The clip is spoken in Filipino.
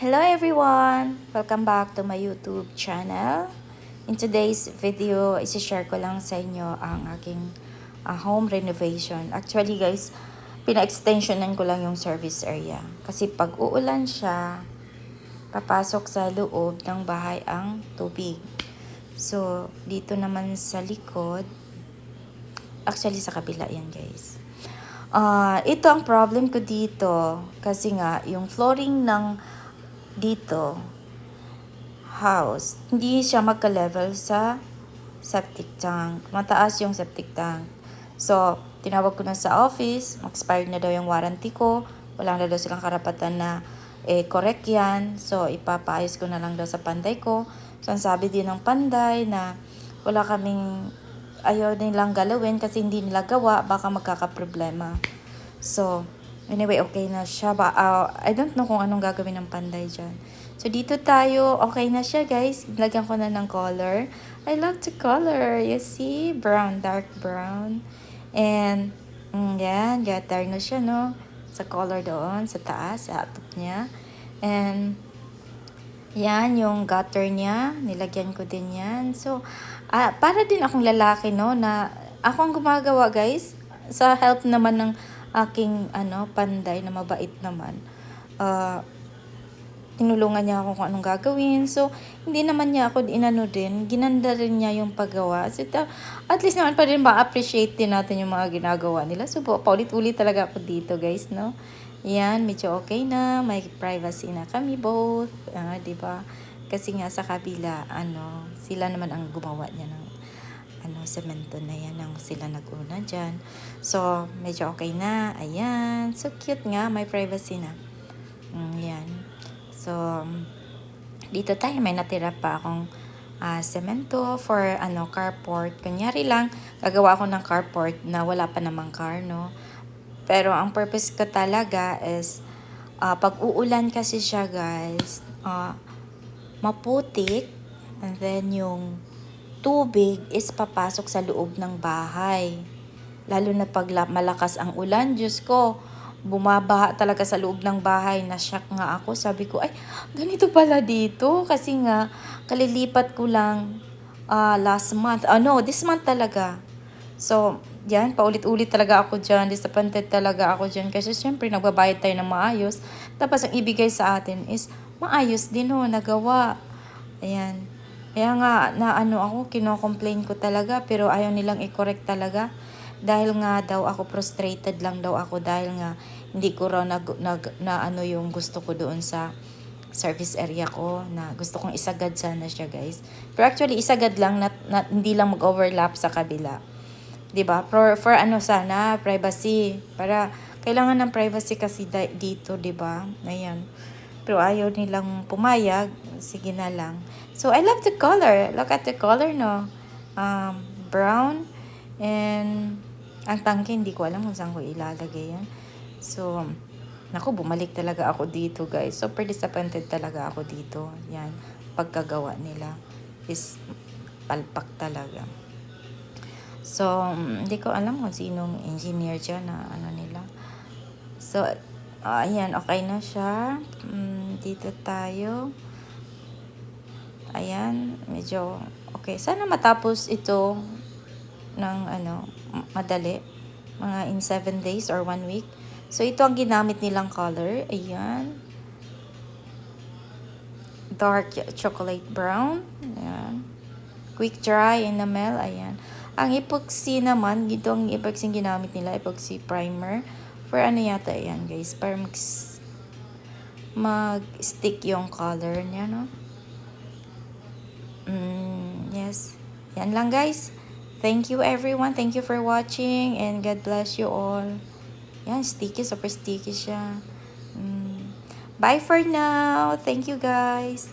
Hello everyone! Welcome back to my YouTube channel. In today's video, isi-share ko lang sa inyo ang aking home renovation. Actually guys, pina-extensionan ko lang yung service area. Kasi pag uulan siya, papasok sa loob ng bahay ang tubig. So, dito naman sa likod, actually sa kabila yan guys. Ito ang problem ko dito. Kasi nga, yung flooring ng dito house, hindi siya magka-level sa septic tank. Mataas yung septic tank. So, tinawag ko na sa office, expired na daw yung warranty ko. Wala na daw silang karapatan na correct yan. So, ipapaayos ko na lang daw sa panday ko. So, ang sabi din ng panday na wala kaming ayaw nilang galawin kasi hindi nila gawa, baka magkakaproblema. So, anyway, okay na siya. I don't know kung anong gagawin ng panday dyan. So, dito tayo. Okay na siya, guys. Lagyan ko na ng color. I love the color. You see? Brown, dark brown. And, yan. Gutter na siya, no? Sa color doon, sa taas, sa atop niya. And, yan, yung gutter niya. Nilagyan ko din yan. So, para din akong lalaki, no? Na ako ang gumagawa, guys. Sa help naman ng aking panday na mabait naman. Tinulungan niya ako kung anong gagawin. So, hindi naman niya ako inano din. Ginanda rin niya yung paggawa. So, at least naman pa rin ma-appreciate din natin yung mga ginagawa nila. So, paulit-ulit talaga ako dito, guys, no? Yan, medyo okay na. May privacy na kami both. Diba? Kasi nga sa kabila, sila naman ang gumawa niya ng semento na yan ang sila nag-una dyan. So, medyo okay na. Ayan. So, cute nga. May privacy na. Yan. So, dito tayo. May natira pa akong semento for carport. Kunyari lang, gagawa ako ng carport na wala pa namang car, no? Pero, ang purpose ko talaga is, pag uulan kasi siya, guys, maputik. And then, yung tubig is papasok sa loob ng bahay. Lalo na pag malakas ang ulan, Diyos ko, bumabaha talaga sa loob ng bahay. Na-shock nga ako. Sabi ko, ay, ganito pala dito. Kasi nga, kalilipat ko lang last month. This month talaga. So, yan, paulit-ulit talaga ako dyan. Disappointed talaga ako dyan. Kasi syempre, nagbabayad tayo ng maayos. Tapos, ang ibigay sa atin is, maayos din nagawa. Ayan. Kaya nga, ako, kino-complain ko talaga, pero ayaw nilang i-correct talaga. Dahil nga daw ako, frustrated lang daw ako, dahil nga, hindi ko raw yung gusto ko doon sa service area ko, na gusto kong isagad sana siya, guys. Pero actually, isagad lang, hindi lang mag-overlap sa kabila. Diba? For sana, privacy. Kailangan ng privacy kasi dito, diba? Ayan. Pero ayaw nilang pumayag. Sige na lang. So, I love the color. Look at the color, no? Brown. And, ang tangke, hindi ko alam kung saan ko ilalagay yan. So, naku, bumalik talaga ako dito, guys. Super disappointed talaga ako dito. Yan. Pagkagawa nila is palpak talaga. So, hindi ko alam kung sinong engineer dyan na nila. So, ayan, okay na siya. Dito tayo. Ayan, medyo okay. Sana matapos ito ng madali. Mga in 7 days or 1 week. So, ito ang ginamit nilang color. Ayan. Dark chocolate brown. Ayan. Quick dry enamel. Ayan. Ang epoxy naman, ito ang epoxy ginamit nila. Epoxy primer. For yata yan, guys. Para mag-stick yung color niya, no? Yes. Yan lang, guys. Thank you, everyone. Thank you for watching. And God bless you all. Yan, sticky. Super sticky siya. Bye for now. Thank you, guys.